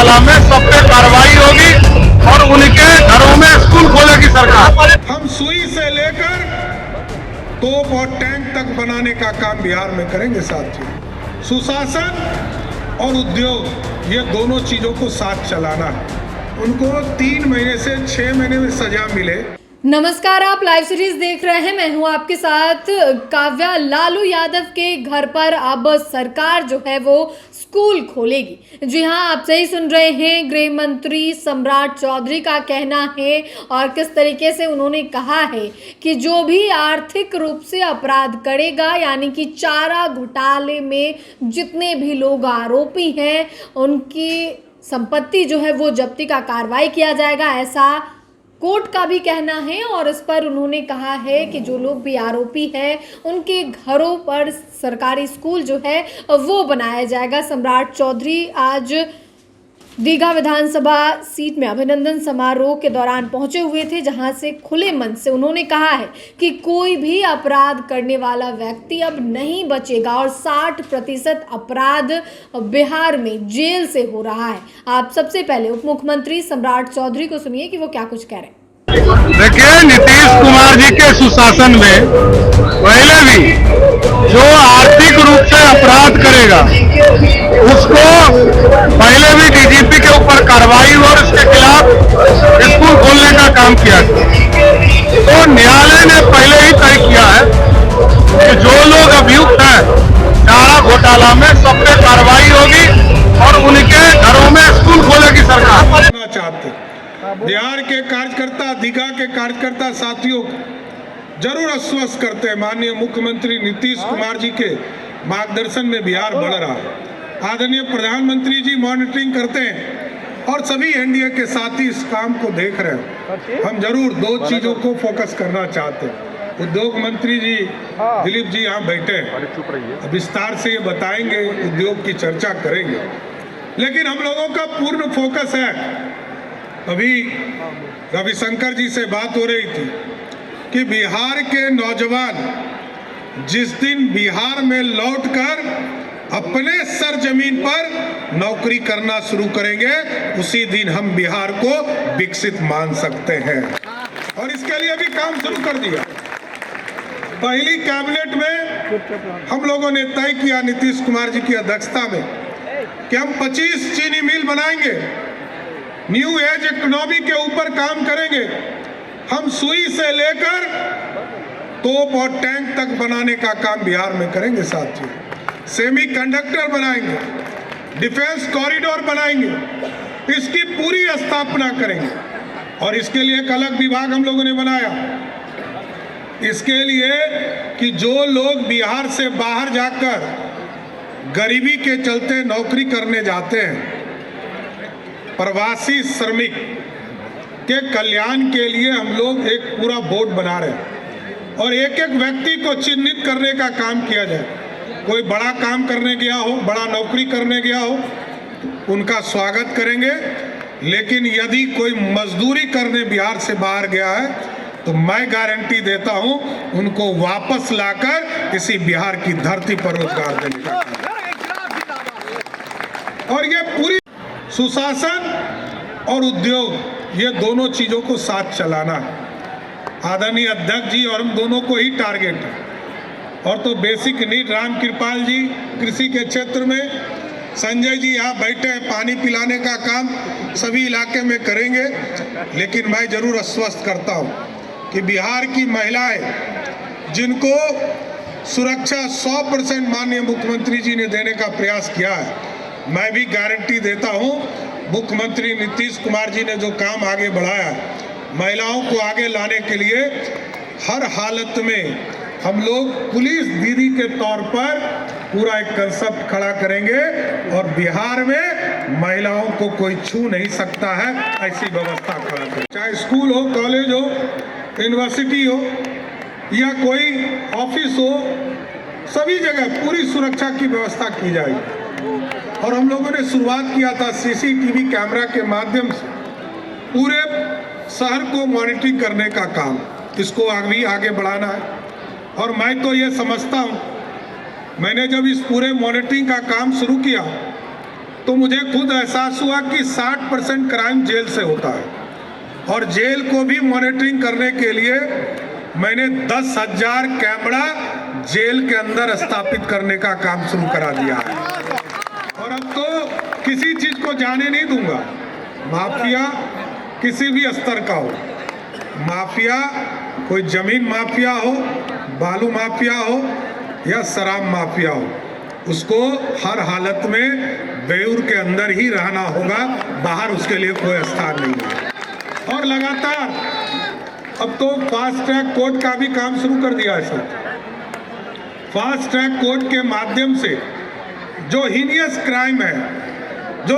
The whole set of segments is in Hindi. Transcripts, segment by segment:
घोटाला में सब पे कार्रवाई होगी और उनके घरों में स्कूल खोलेगी सरकार। हम सुई से लेकर तोप और टैंक तक बनाने का काम बिहार में करेंगे साथियों। सुशासन और उद्योग ये दोनों चीजों को साथ चलाना है। उनको 3 महीने से 6 महीने में सजा मिले। नमस्कार, आप लाइव सीरीज देख रहे हैं। मैं हूं आपके साथ काव्या। लालू यादव के घर पर अब सरकार जो है वो स्कूल खोलेगी। जी हां, आप सही सुन रहे हैं। गृह मंत्री सम्राट चौधरी का कहना है और किस तरीके से उन्होंने कहा है कि जो भी आर्थिक रूप से अपराध करेगा, यानी कि चारा घोटाले में जितने भी लोग आरोपी हैं उनकी संपत्ति जो है वो जब्ती का कार्रवाई किया जाएगा, ऐसा कोर्ट का भी कहना है। और इस पर उन्होंने कहा है कि जो लोग भी आरोपी हैं उनके घरों पर सरकारी स्कूल जो है वो बनाया जाएगा। सम्राट चौधरी आज दीघा विधानसभा सीट में अभिनंदन समारोह के दौरान पहुंचे हुए थे, जहां से खुले मन से उन्होंने कहा है कि कोई भी अपराध करने वाला व्यक्ति अब नहीं बचेगा और 60% अपराध बिहार में जेल से हो रहा है। आप सबसे पहले उप मुख्यमंत्री सम्राट चौधरी को सुनिए कि वो क्या कुछ कह रहे हैं। देखिए, नीतीश कुमार जी के सुशासन में पहले भी जो आर्थिक रूप से अपराध करेगा उसको पहले भी डीजीपी के ऊपर कार्रवाई और उसके खिलाफ स्कूल खोलने का काम किया था। तो न्यायालय ने पहले ही तय किया है कि जो लोग अभियुक्त हैं चारा घोटाला में सब पे कार्रवाई होगी और उनके घरों में स्कूल खोलेगी सरकार। चाहते बिहार के कार्यकर्ता, दीघा के कार्यकर्ता साथियों जरूर आश्वस्त करते हैं, माननीय मुख्यमंत्री नीतीश कुमार जी के मार्गदर्शन में बिहार बढ़ रहा है। आदरणीय प्रधानमंत्री जी मॉनिटरिंग करते हैं और सभी एनडीए के साथी इस काम को देख रहे हैं। हम जरूर 2 चीजों को फोकस करना चाहते हैं। उद्योग मंत्री जी दिलीप जी यहाँ बैठे हैं, विस्तार से ये बताएंगे, उद्योग की चर्चा करेंगे। लेकिन हम लोगों का पूर्ण फोकस है, अभी रविशंकर जी से बात हो रही थी कि बिहार के नौजवान जिस दिन बिहार में लौटकर अपने सरजमीन पर नौकरी करना शुरू करेंगे उसी दिन हम बिहार को विकसित मान सकते हैं। और इसके लिए भी काम शुरू कर दिया। पहली कैबिनेट में हम लोगों ने तय किया नीतीश कुमार जी की अध्यक्षता में कि हम 25 चीनी मिल बनाएंगे, न्यू एज इकोनॉमी के ऊपर काम करेंगे। हम सुई से लेकर तोप और टैंक तक बनाने का काम बिहार में करेंगे साथियों। सेमी कंडक्टर बनाएंगे, डिफेंस कॉरिडोर बनाएंगे, इसकी पूरी स्थापना करेंगे। और इसके लिए एक अलग विभाग हम लोगों ने बनाया, इसके लिए कि जो लोग बिहार से बाहर जाकर गरीबी के चलते नौकरी करने जाते हैं, प्रवासी श्रमिक के कल्याण के लिए हम लोग एक पूरा बोर्ड बना रहे हैं और एक एक व्यक्ति को चिन्हित करने का काम किया जाए। कोई बड़ा काम करने गया हो, बड़ा नौकरी करने गया हो, उनका स्वागत करेंगे। लेकिन यदि कोई मजदूरी करने बिहार से बाहर गया है तो मैं गारंटी देता हूं उनको वापस लाकर इसी बिहार की धरती पर रोजगार देने का काम। और ये पूरी सुशासन और उद्योग ये दोनों चीजों को साथ चलाना है। आदरणीय अध्यक्ष जी और हम दोनों को ही टारगेट है। और तो बेसिक नीड रामकृपाल जी कृषि के क्षेत्र में, संजय जी यहाँ बैठे हैं, पानी पिलाने का काम सभी इलाके में करेंगे। लेकिन मैं जरूर आश्वस्त करता हूँ कि बिहार की महिलाएं जिनको सुरक्षा 100% माननीय मुख्यमंत्री जी ने देने का प्रयास किया है, मैं भी गारंटी देता हूं मुख्यमंत्री नीतीश कुमार जी ने जो काम आगे बढ़ाया है, महिलाओं को आगे लाने के लिए हर हालत में हम लोग पुलिस दीदी के तौर पर पूरा एक कंसेप्ट खड़ा करेंगे और बिहार में महिलाओं को कोई छू नहीं सकता है, ऐसी व्यवस्था खड़ा करेंगे। चाहे स्कूल हो, कॉलेज हो, यूनिवर्सिटी हो या कोई ऑफिस हो, सभी जगह पूरी सुरक्षा की व्यवस्था की जाएगी। और हम लोगों ने शुरुआत किया था सीसीटीवी कैमरा के माध्यम से पूरे शहर को मॉनिटरिंग करने का काम, इसको आगे बढ़ाना है। और मैं तो ये समझता हूँ, मैंने जब इस पूरे मॉनिटरिंग का काम शुरू किया तो मुझे खुद एहसास हुआ कि 60% क्राइम जेल से होता है, और जेल को भी मॉनिटरिंग करने के लिए मैंने 10,000 कैमरा जेल के अंदर स्थापित करने का काम शुरू करा दिया है। और अब तो किसी चीज को जाने नहीं दूंगा। माफिया किसी भी स्तर का हो, माफिया कोई जमीन माफिया हो, बालू माफिया हो या शराब माफिया हो, उसको हर हालत में बेऊर के अंदर ही रहना होगा, बाहर उसके लिए कोई स्थान नहीं है। और लगातार अब तो फास्ट ट्रैक कोर्ट का भी काम शुरू कर दिया है सर। फास्ट ट्रैक कोर्ट के माध्यम से जो हीनियस क्राइम है, जो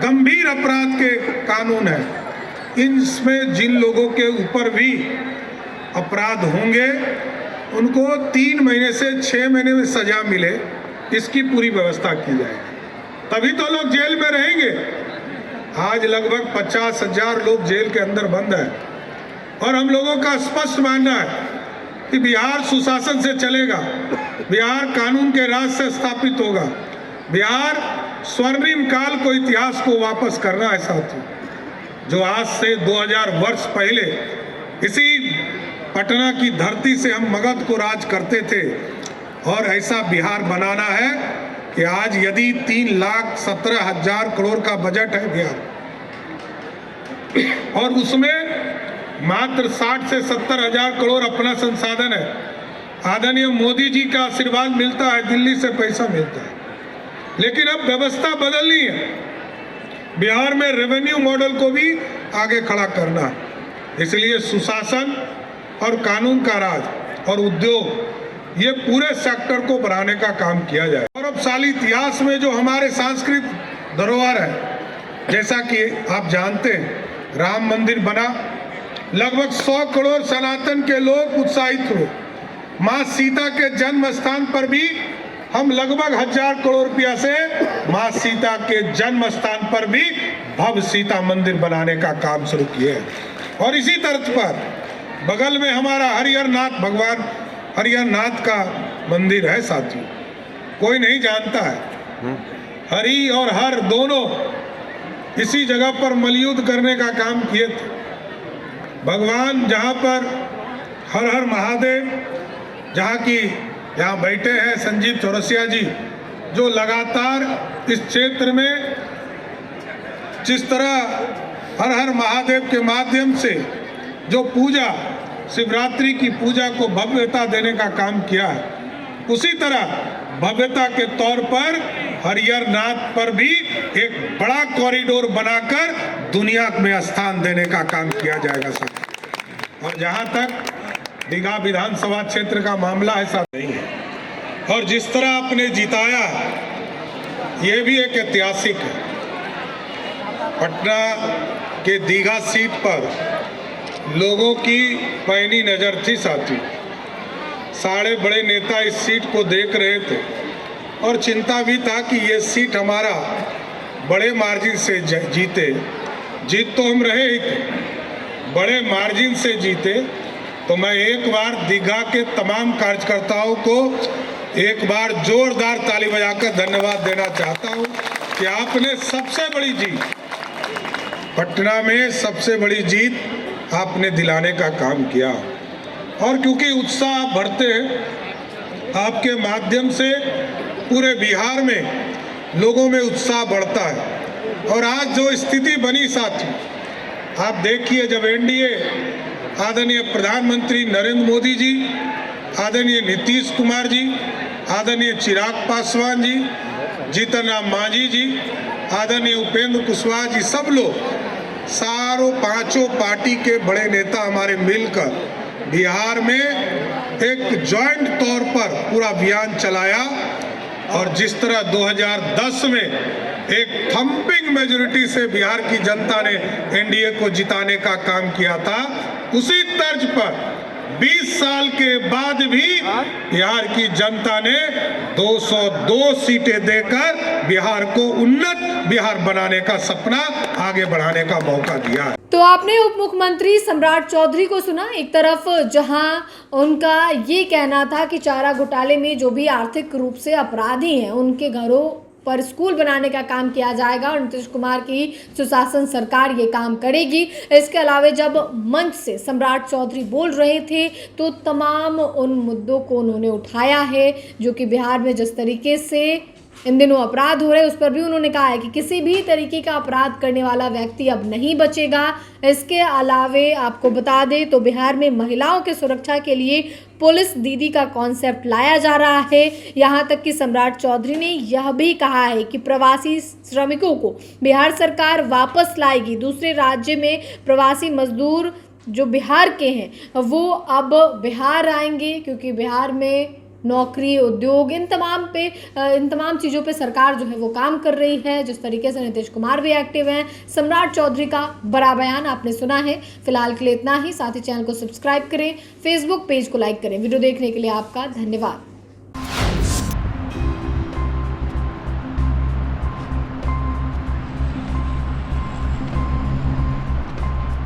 गंभीर अपराध के कानून है, इनमें जिन लोगों के ऊपर भी अपराध होंगे उनको 3 महीने से 6 महीने में सजा मिले, इसकी पूरी व्यवस्था की जाएगी। तभी तो लोग जेल में रहेंगे। आज लगभग 50,000 लोग जेल के अंदर बंद हैं, और हम लोगों का स्पष्ट मानना है कि बिहार सुशासन से चलेगा, बिहार कानून के राज से स्थापित होगा, बिहार स्वर्णिम काल को, इतिहास को वापस करना है साथियों। जो आज से 2000 वर्ष पहले इसी पटना की धरती से हम मगध को राज करते थे, और ऐसा बिहार बनाना है कि आज यदि 3,17,000 करोड़ का बजट है बिहार, और उसमें मात्र 60 से 70,000 करोड़ अपना संसाधन है। आदरणीय मोदी जी का आशीर्वाद मिलता है, दिल्ली से पैसा मिलता है, लेकिन अब व्यवस्था बदलनी है। बिहार में रेवेन्यू मॉडल को भी आगे खड़ा करना है, इसलिए सुशासन और कानून का राज और उद्योग, ये पूरे सेक्टर को बढ़ाने का काम किया जाए। गौरवशाली इतिहास में जो हमारे सांस्कृतिक धरोहर है, जैसा कि आप जानते हैं राम मंदिर बना, लगभग 100 करोड़ सनातन के लोग उत्साहित हुए। माँ सीता के जन्म स्थान पर भी हम लगभग 1000 करोड़ रुपया से माँ सीता के जन्म स्थान पर भी भव्य सीता मंदिर बनाने का काम शुरू किए। और इसी तर्ज पर बगल में हमारा हरिहरनाथ, भगवान हरिहरनाथ का मंदिर है साथियों, कोई नहीं जानता है। हरि और हर दोनों इसी जगह पर मलयुद्ध करने का काम किए थे। भगवान जहाँ पर हर हर महादेव, यहाँ बैठे हैं संजीव चौरसिया जी, जो लगातार इस क्षेत्र में जिस तरह हर हर महादेव के माध्यम से जो पूजा, शिवरात्रि की पूजा को भव्यता देने का काम किया है, उसी तरह भव्यता के तौर पर हरिहरनाथ पर भी एक बड़ा कॉरिडोर बनाकर दुनिया में स्थान देने का काम किया जाएगा सर। और जहां तक दीघा विधानसभा क्षेत्र का मामला है साथ नहीं है, और जिस तरह आपने जिताया, ये भी एक ऐतिहासिक है। पटना के दीघा सीट पर लोगों की पैनी नजर थी साथी, सारे बड़े नेता इस सीट को देख रहे थे, और चिंता भी था कि ये सीट हमारा बड़े मार्जिन से जीते। जीत तो हम रहे ही थे, बड़े मार्जिन से जीते। तो मैं एक बार दीघा के तमाम कार्यकर्ताओं को एक बार जोरदार ताली बजाकर धन्यवाद देना चाहता हूं कि आपने सबसे बड़ी जीत, पटना में सबसे बड़ी जीत आपने दिलाने का काम किया। और क्योंकि उत्साह बढ़ते हैं, आपके माध्यम से पूरे बिहार में लोगों में उत्साह बढ़ता है। और आज जो स्थिति बनी साथी, आप देखिए, जब एनडीए आदरणीय प्रधानमंत्री नरेंद्र मोदी जी, आदरणीय नीतीश कुमार जी, आदरणीय चिराग पासवान जी, जीतन राम मांझी जी, आदरणीय उपेंद्र कुशवाहा जी, सब लोग, सारों 5 पार्टी के बड़े नेता हमारे मिलकर बिहार में एक जॉइंट तौर पर पूरा अभियान चलाया। और जिस तरह 2010 में एक थंपिंग मेजॉरिटी से बिहार की जनता ने एनडीए को जिताने का काम किया था, उसी तर्ज पर 20 साल के बाद भी बिहार की जनता ने 202 सीटें देकर बिहार को उन्नत बिहार बनाने का सपना आगे बढ़ाने का मौका दिया है। तो आपने उप मुख्यमंत्री सम्राट चौधरी को सुना। एक तरफ जहां उनका ये कहना था कि चारा घोटाले में जो भी आर्थिक रूप से अपराधी हैं उनके घरों पर स्कूल बनाने का काम किया जाएगा और नीतीश कुमार की सुशासन सरकार ये काम करेगी। इसके अलावा जब मंच से सम्राट चौधरी बोल रहे थे तो तमाम उन मुद्दों को उन्होंने उठाया है जो कि बिहार में जिस तरीके से इन दिनों अपराध हो रहे हैं उस पर भी उन्होंने कहा है कि किसी भी तरीके का अपराध करने वाला व्यक्ति अब नहीं बचेगा। इसके अलावे आपको बता दें तो बिहार में महिलाओं की सुरक्षा के लिए पुलिस दीदी का कॉन्सेप्ट लाया जा रहा है। यहाँ तक कि सम्राट चौधरी ने यह भी कहा है कि प्रवासी श्रमिकों को बिहार सरकार वापस लाएगी। दूसरे राज्य में प्रवासी मजदूर जो बिहार के हैं वो अब बिहार आएंगे क्योंकि बिहार में नौकरी, उद्योग, इन तमाम चीज़ों पे सरकार जो है वो काम कर रही है। जिस तरीके से नीतीश कुमार भी एक्टिव हैं, सम्राट चौधरी का बड़ा बयान आपने सुना है। फिलहाल के लिए इतना ही। साथ ही चैनल को सब्सक्राइब करें, फेसबुक पेज को लाइक करें। वीडियो देखने के लिए आपका धन्यवाद।